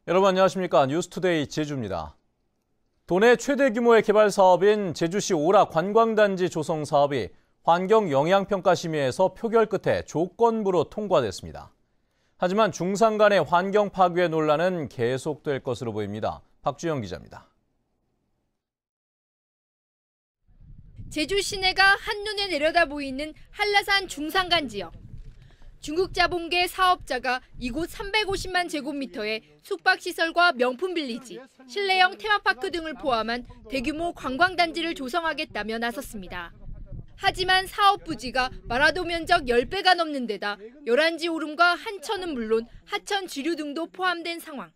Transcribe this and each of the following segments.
여러분 안녕하십니까? 뉴스투데이 제주입니다. 도내 최대 규모의 개발 사업인 제주시 오라 관광단지 조성 사업이 환경영향평가심의에서 표결 끝에 조건부로 통과됐습니다. 하지만 중산 간의 환경 파괴 논란은 계속될 것으로 보입니다. 박주영 기자입니다. 제주 시내가 한눈에 내려다 보이는 한라산 중산간 지역. 중국 자본계 사업자가 이곳 350만 제곱미터의 숙박시설과 명품 빌리지, 실내형 테마파크 등을 포함한 대규모 관광단지를 조성하겠다며 나섰습니다. 하지만 사업 부지가 마라도 면적 10배가 넘는 데다 열한지 오름과 한천은 물론 하천 지류 등도 포함된 상황.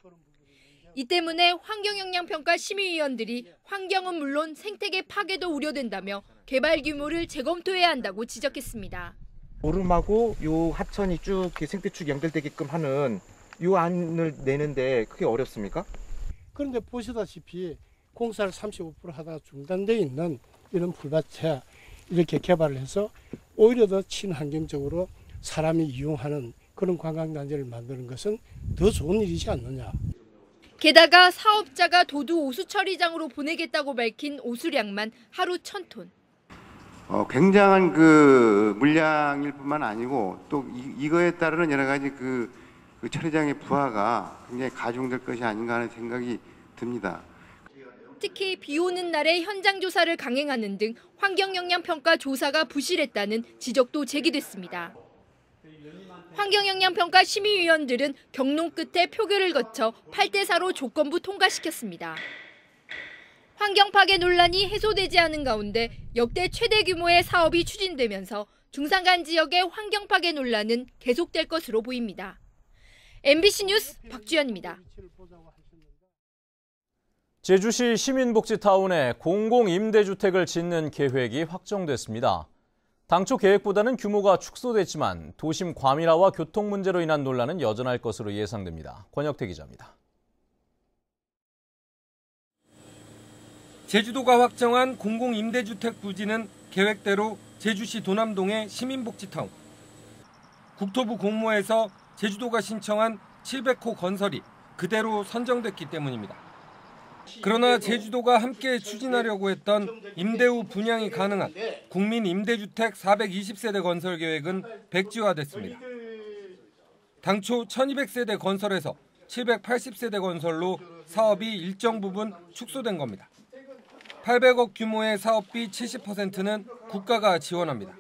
이 때문에 환경영향평가 심의위원들이 환경은 물론 생태계 파괴도 우려된다며 개발 규모를 재검토해야 한다고 지적했습니다. 오름하고 요 하천이 쭉 생태축 연결되게끔 하는 요 안을 내는데 그게 어렵습니까? 그런데 보시다시피 공사를 35% 하다가 중단돼 있는 이런 풀밭에 이렇게 개발을 해서 오히려 더 친환경적으로 사람이 이용하는 그런 관광단지를 만드는 것은 더 좋은 일이지 않느냐. 게다가 사업자가 도두 오수처리장으로 보내겠다고 밝힌 오수량만 하루 1,000톤. 굉장한 그 물량일 뿐만 아니고 또 이거에 따르는 여러 가지 그 처리장의 부하가 굉장히 가중될 것이 아닌가 하는 생각이 듭니다. 특히 비 오는 날에 현장 조사를 강행하는 등 환경영향평가 조사가 부실했다는 지적도 제기됐습니다. 환경영향평가 심의위원들은 경론 끝에 표결을 거쳐 8대4로 조건부 통과시켰습니다. 환경 파괴 논란이 해소되지 않은 가운데 역대 최대 규모의 사업이 추진되면서 중산간 지역의 환경 파괴 논란은 계속될 것으로 보입니다. MBC 뉴스 박주연입니다. 제주시 시민복지타운에 공공임대주택을 짓는 계획이 확정됐습니다. 당초 계획보다는 규모가 축소됐지만 도심 과밀화와 교통 문제로 인한 논란은 여전할 것으로 예상됩니다. 권혁태 기자입니다. 제주도가 확정한 공공임대주택 부지는 계획대로 제주시 도남동의 시민복지타운. 국토부 공모에서 제주도가 신청한 700호 건설이 그대로 선정됐기 때문입니다. 그러나 제주도가 함께 추진하려고 했던 임대 후 분양이 가능한 국민임대주택 420세대 건설 계획은 백지화됐습니다. 당초 1200세대 건설에서 780세대 건설로 사업이 일정 부분 축소된 겁니다. 800억 규모의 사업비 70%는 국가가 지원합니다.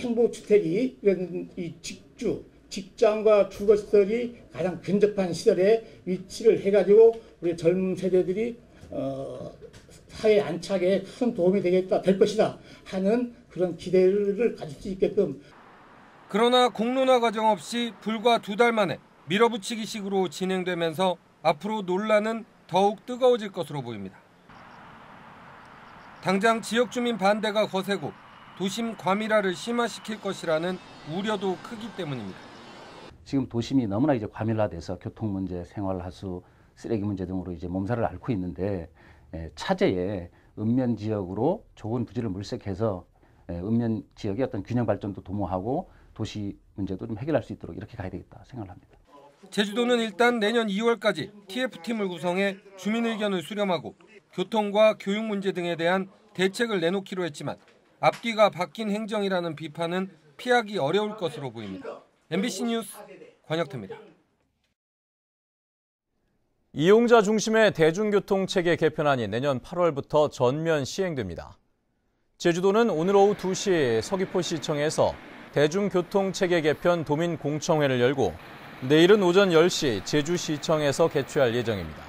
행복주택이 이런 이 직장과 주거시설이 가장 근접한 시설에 위치를 해가지고 우리 젊은 세대들이 사회 안착에 큰 도움이 될 것이다 하는 그런 기대를 가질 수 있게끔. 그러나 공론화 과정 없이 불과 2달 만에 밀어붙이기식으로 진행되면서 앞으로 논란은 더욱 뜨거워질 것으로 보입니다. 당장 지역 주민 반대가 거세고 도심 과밀화를 심화시킬 것이라는 우려도 크기 때문입니다. 지금 도심이 너무나 이제 과밀화돼서 교통 문제, 생활 하수, 쓰레기 문제 등으로 이제 몸살을 앓고 있는데 차제에 읍면 지역으로 좋은 부지를 물색해서 읍면 지역의 어떤 균형 발전도 도모하고 도시 문제도 좀 해결할 수 있도록 이렇게 가야 되겠다 생각을 합니다. 제주도는 일단 내년 2월까지 TF팀을 구성해 주민 의견을 수렴하고 교통과 교육 문제 등에 대한 대책을 내놓기로 했지만 앞뒤가 바뀐 행정이라는 비판은 피하기 어려울 것으로 보입니다. MBC 뉴스 권혁태입니다. 이용자 중심의 대중교통 체계 개편안이 내년 8월부터 전면 시행됩니다. 제주도는 오늘 오후 2시 서귀포시청에서 대중교통 체계 개편 도민 공청회를 열고 내일은 오전 10시 제주시청에서 개최할 예정입니다.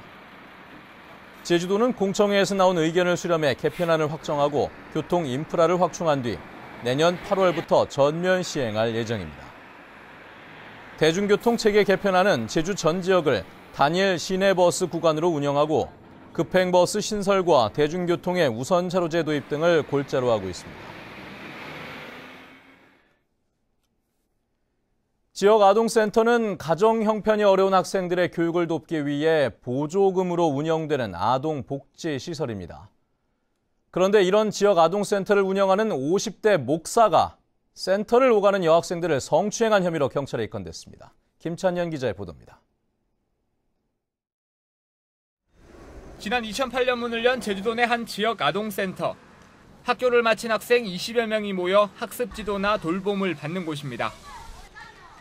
제주도는 공청회에서 나온 의견을 수렴해 개편안을 확정하고 교통 인프라를 확충한 뒤 내년 8월부터 전면 시행할 예정입니다. 대중교통 체계 개편안은 제주 전 지역을 단일 시내버스 구간으로 운영하고 급행버스 신설과 대중교통의 우선차로제 도입 등을 골자로 하고 있습니다. 지역 아동센터는 가정 형편이 어려운 학생들의 교육을 돕기 위해 보조금으로 운영되는 아동복지시설입니다. 그런데 이런 지역 아동센터를 운영하는 50대 목사가 센터를 오가는 여학생들을 성추행한 혐의로 경찰에 입건됐습니다. 김찬현 기자의 보도입니다. 지난 2008년 문을 연 제주도 내 한 지역 아동센터. 학교를 마친 학생 20여 명이 모여 학습 지도나 돌봄을 받는 곳입니다.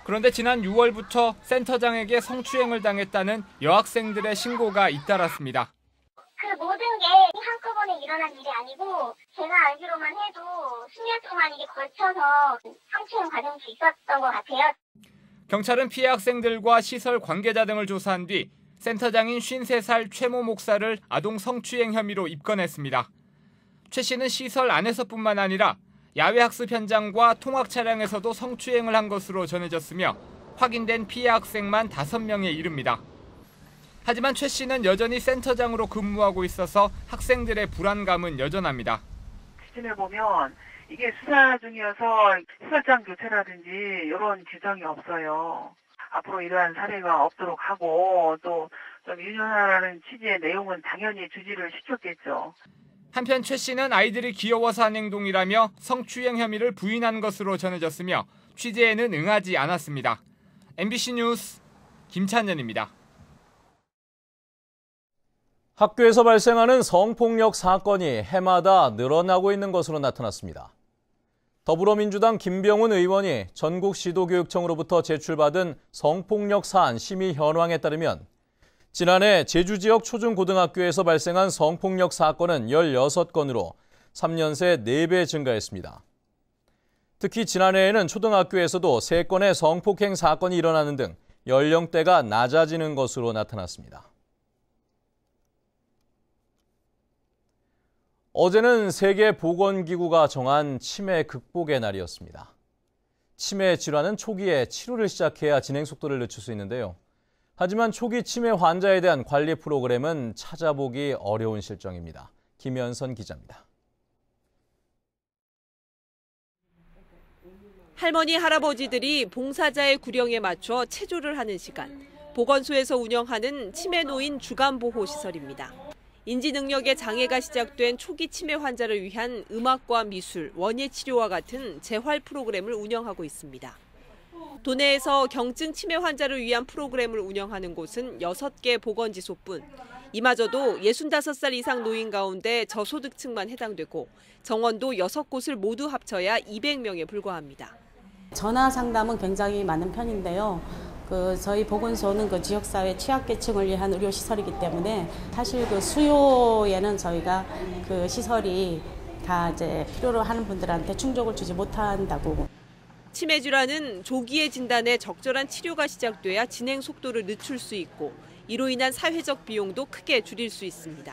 그런데 지난 6월부터 센터장에게 성추행을 당했다는 여학생들의 신고가 잇따랐습니다. 그 모든 게 한꺼번에 일어난 일이 아니고 제가 알기로만 해도 수년 동안 이게 걸쳐서 성추행 과정도 있었던 것 같아요. 경찰은 피해 학생들과 시설 관계자 등을 조사한 뒤 센터장인 53살 최모 목사를 아동 성추행 혐의로 입건했습니다. 최 씨는 시설 안에서뿐만 아니라 야외 학습 현장과 통학 차량에서도 성추행을 한 것으로 전해졌으며 확인된 피해 학생만 5명에 이릅니다. 하지만 최 씨는 여전히 센터장으로 근무하고 있어서 학생들의 불안감은 여전합니다. 지침을 보면 이게 수사 중이어서 시설장 교체라든지 이런 규정이 없어요. 앞으로 이러한 사례가 없도록 하고 또 좀 유연하라는 취지의 내용은 당연히 주지를 시켰겠죠. 한편 최 씨는 아이들이 귀여워서 한 행동이라며 성추행 혐의를 부인한 것으로 전해졌으며 취재에는 응하지 않았습니다. MBC 뉴스 김찬현입니다. 학교에서 발생하는 성폭력 사건이 해마다 늘어나고 있는 것으로 나타났습니다. 더불어민주당 김병훈 의원이 전국시도교육청으로부터 제출받은 성폭력 사안 심의 현황에 따르면 지난해 제주 지역 초중고등학교에서 발생한 성폭력 사건은 16건으로 3년 새 4배 증가했습니다. 특히 지난해에는 초등학교에서도 3건의 성폭행 사건이 일어나는 등 연령대가 낮아지는 것으로 나타났습니다. 어제는 세계보건기구가 정한 치매 극복의 날이었습니다. 치매 질환은 초기에 치료를 시작해야 진행 속도를 늦출 수 있는데요. 하지만 초기 치매 환자에 대한 관리 프로그램은 찾아보기 어려운 실정입니다. 김현선 기자입니다. 할머니, 할아버지들이 봉사자의 구령에 맞춰 체조를 하는 시간. 보건소에서 운영하는 치매 노인 주간보호시설입니다. 인지 능력에 장애가 시작된 초기 치매 환자를 위한 음악과 미술, 원예 치료와 같은 재활 프로그램을 운영하고 있습니다. 도내에서 경증 치매 환자를 위한 프로그램을 운영하는 곳은 6개 보건지소뿐. 이마저도 65살 이상 노인 가운데 저소득층만 해당되고 정원도 6곳을 모두 합쳐야 200명에 불과합니다. 전화 상담은 굉장히 많은 편인데요. 저희 보건소는 지역사회 취약계층을 위한 의료시설이기 때문에 사실 수요에는 저희가 시설이 다 이제 필요로 하는 분들한테 충족을 주지 못한다고. 치매 질환은 조기에 진단해 적절한 치료가 시작돼야 진행 속도를 늦출 수 있고 이로 인한 사회적 비용도 크게 줄일 수 있습니다.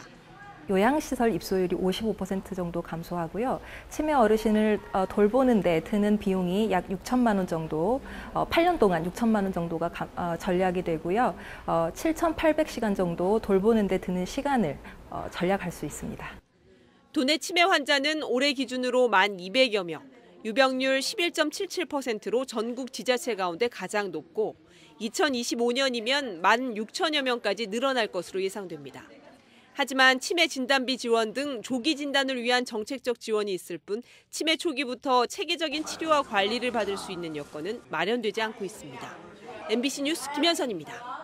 요양시설 입소율이 55% 정도 감소하고요. 치매 어르신을 돌보는 데 드는 비용이 약 6천만 원 정도, 8년 동안 6천만 원 정도가 절약이 되고요. 7,800시간 정도 돌보는 데 드는 시간을 절약할 수 있습니다. 도내 치매 환자는 올해 기준으로 1,200여 명, 유병률 11.77%로 전국 지자체 가운데 가장 높고 2025년이면 16,000여 명까지 늘어날 것으로 예상됩니다. 하지만 치매 진단비 지원 등 조기 진단을 위한 정책적 지원이 있을 뿐 치매 초기부터 체계적인 치료와 관리를 받을 수 있는 여건은 마련되지 않고 있습니다. MBC 뉴스 김현선입니다.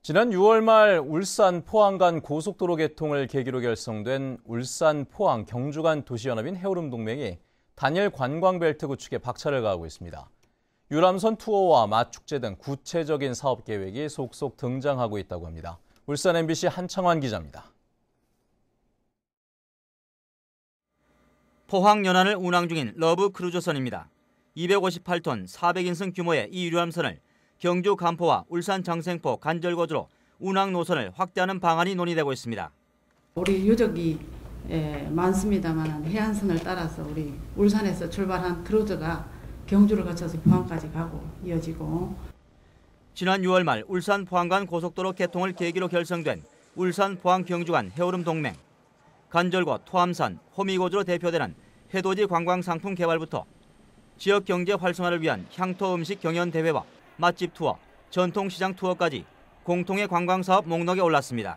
지난 6월 말 울산 포항 간 고속도로 개통을 계기로 결성된 울산 포항 경주 간 도시연합인 해오름 동맹이 단일 관광벨트 구축에 박차를 가하고 있습니다. 유람선 투어와 맛축제 등 구체적인 사업 계획이 속속 등장하고 있다고 합니다. 울산 MBC 한창환 기자입니다. 포항 연안을 운항 중인 러브 크루즈선입니다. 258톤 400인승 규모의 이 유람선을 경주 간포와 울산 장생포 간절곶으로 운항 노선을 확대하는 방안이 논의되고 있습니다. 우리 유적이 많습니다만 해안선을 따라서 우리 울산에서 출발한 크루즈가 경주를 거쳐서 포항까지 가고 이어지고. 지난 6월 말 울산 포항 간 고속도로 개통을 계기로 결성된 울산 포항 경주 간 해오름 동맹. 간절곶, 토암산, 호미곶으로 대표되는 해돋이 관광 상품 개발부터 지역 경제 활성화를 위한 향토 음식 경연 대회와 맛집 투어, 전통시장 투어까지 공통의 관광사업 목록에 올랐습니다.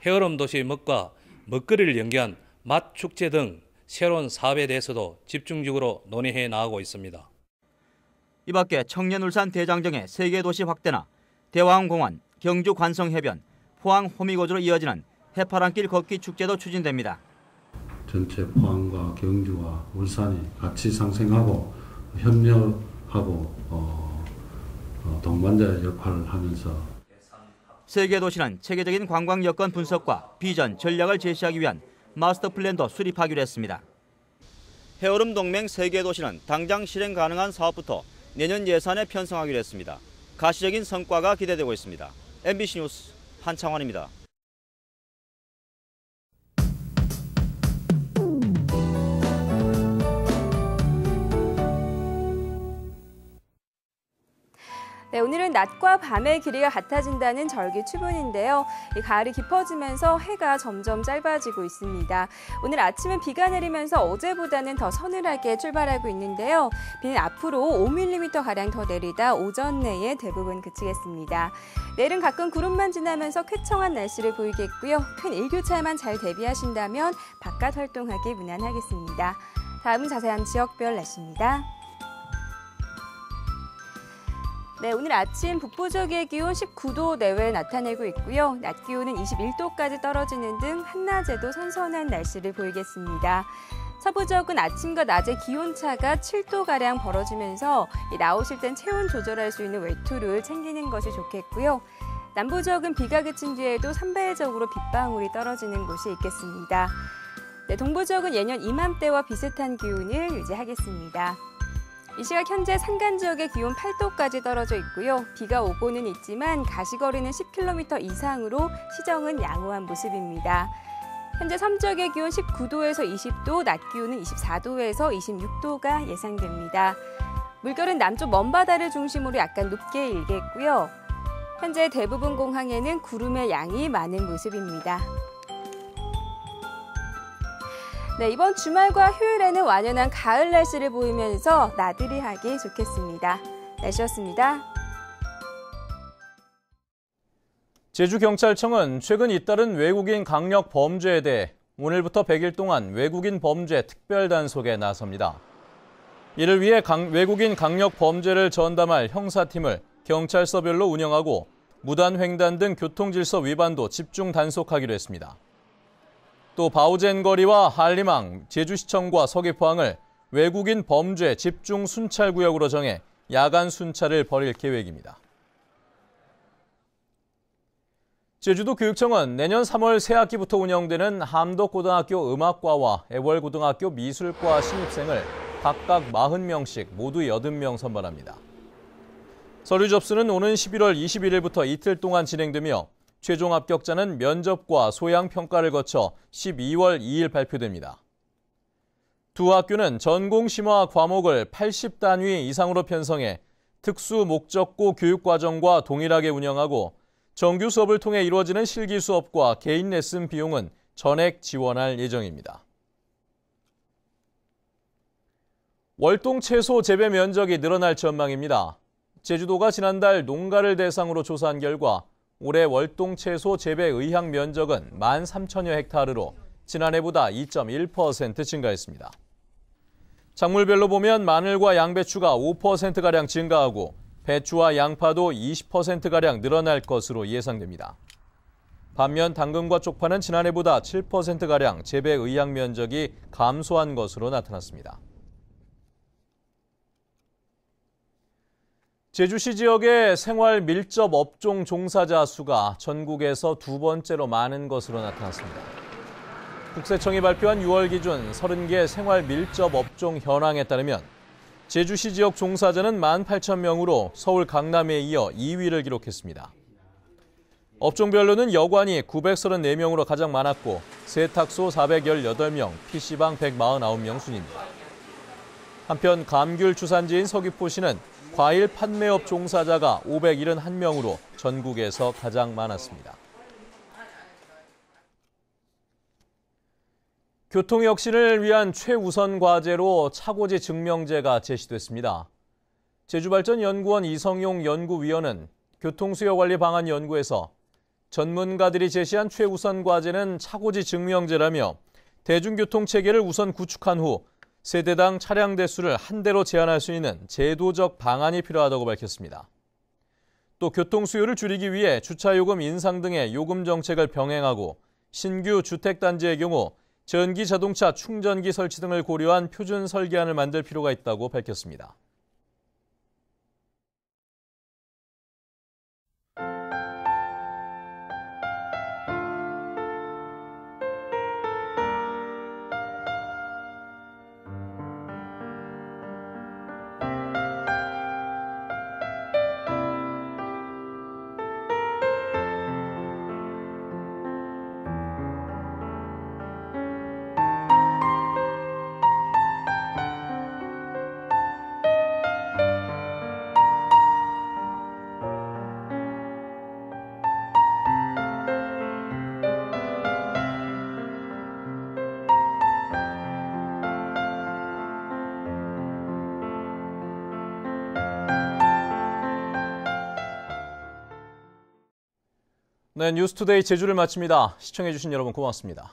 해오름 도시의 먹과 먹거리를 연계한 맛축제 등 새로운 사업에 대해서도 집중적으로 논의해 나가고 있습니다. 이 밖에 청년울산 대장정의 세계도시 확대나 대왕공원, 경주 관성해변, 포항 호미곶으로 이어지는 해파랑길 걷기 축제도 추진됩니다. 전체 포항과 경주와 울산이 같이 상생하고 협력하고 동반자의 역할을 하면서 세계도시는 체계적인 관광 여건 분석과 비전, 전략을 제시하기 위한 마스터 플랜도 수립하기로 했습니다. 해오름 동맹 세계도시는 당장 실행 가능한 사업부터 내년 예산에 편성하기로 했습니다. 가시적인 성과가 기대되고 있습니다. MBC 뉴스 한창환입니다. 네, 오늘은 낮과 밤의 길이가 같아진다는 절기추분인데요. 가을이 깊어지면서 해가 점점 짧아지고 있습니다. 오늘 아침은 비가 내리면서 어제보다는 더 서늘하게 출발하고 있는데요. 비는 앞으로 5mm가량 더 내리다 오전 내에 대부분 그치겠습니다. 내일은 가끔 구름만 지나면서 쾌청한 날씨를 보이겠고요. 큰 일교차에만 잘 대비하신다면 바깥 활동하기 무난하겠습니다. 다음은 자세한 지역별 날씨입니다. 네, 오늘 아침 북부 지역의 기온 19도 내외에 나타내고 있고요. 낮 기온은 21도까지 떨어지는 등 한낮에도 선선한 날씨를 보이겠습니다. 서부 지역은 아침과 낮의 기온차가 7도가량 벌어지면서 나오실 땐 체온 조절할 수 있는 외투를 챙기는 것이 좋겠고요. 남부 지역은 비가 그친 뒤에도 산발적으로 빗방울이 떨어지는 곳이 있겠습니다. 네, 동부 지역은 예년 이맘때와 비슷한 기온을 유지하겠습니다. 이 시각 현재 산간 지역의 기온 8도까지 떨어져 있고요. 비가 오고는 있지만 가시거리는 10km 이상으로 시정은 양호한 모습입니다. 현재 섬 지역의 기온 19도에서 20도, 낮 기온은 24도에서 26도가 예상됩니다. 물결은 남쪽 먼바다를 중심으로 약간 높게 일겠고요. 현재 대부분 공항에는 구름의 양이 많은 모습입니다. 네, 이번 주말과 휴일에는 완연한 가을 날씨를 보이면서 나들이 하기 좋겠습니다. 날씨였습니다. 제주경찰청은 최근 잇따른 외국인 강력 범죄에 대해 오늘부터 100일 동안 외국인 범죄 특별단속에 나섭니다. 이를 위해 외국인 강력 범죄를 전담할 형사팀을 경찰서별로 운영하고 무단횡단 등 교통질서 위반도 집중 단속하기로 했습니다. 또 바우젠거리와 한림항, 제주시청과 서귀포항을 외국인 범죄 집중 순찰구역으로 정해 야간 순찰을 벌일 계획입니다. 제주도 교육청은 내년 3월 새학기부터 운영되는 함덕고등학교 음악과와 애월고등학교 미술과 신입생을 각각 40명씩 모두 80명 선발합니다. 서류 접수는 오는 11월 21일부터 이틀 동안 진행되며 최종 합격자는 면접과 소양평가를 거쳐 12월 2일 발표됩니다. 두 학교는 전공 심화 과목을 80단위 이상으로 편성해 특수 목적고 교육과정과 동일하게 운영하고 정규 수업을 통해 이루어지는 실기 수업과 개인 레슨 비용은 전액 지원할 예정입니다. 월동 채소 재배 면적이 늘어날 전망입니다. 제주도가 지난달 농가를 대상으로 조사한 결과 올해 월동 채소 재배 의향 면적은 13,000여 헥타르로 지난해보다 2.1% 증가했습니다. 작물별로 보면 마늘과 양배추가 5%가량 증가하고 배추와 양파도 20%가량 늘어날 것으로 예상됩니다. 반면 당근과 쪽파는 지난해보다 7%가량 재배 의향 면적이 감소한 것으로 나타났습니다. 제주시 지역의 생활 밀접 업종 종사자 수가 전국에서 두 번째로 많은 것으로 나타났습니다. 국세청이 발표한 6월 기준 30개 생활 밀접 업종 현황에 따르면 제주시 지역 종사자는 18,000명으로 서울 강남에 이어 2위를 기록했습니다. 업종별로는 여관이 934명으로 가장 많았고 세탁소 418명, PC방 149명 순입니다. 한편 감귤 주산지인 서귀포시는 과일 판매업 종사자가 571명으로 전국에서 가장 많았습니다. 교통혁신을 위한 최우선 과제로 차고지 증명제가 제시됐습니다. 제주발전연구원 이성용 연구위원은 교통수요관리 방안 연구에서 전문가들이 제시한 최우선 과제는 차고지 증명제라며 대중교통 체계를 우선 구축한 후 세대당 차량 대수를 한 대로 제한할 수 있는 제도적 방안이 필요하다고 밝혔습니다. 또 교통 수요를 줄이기 위해 주차요금 인상 등의 요금 정책을 병행하고 신규 주택단지의 경우 전기 자동차 충전기 설치 등을 고려한 표준 설계안을 만들 필요가 있다고 밝혔습니다. 네, 뉴스투데이 제주를 마칩니다. 시청해주신 여러분 고맙습니다.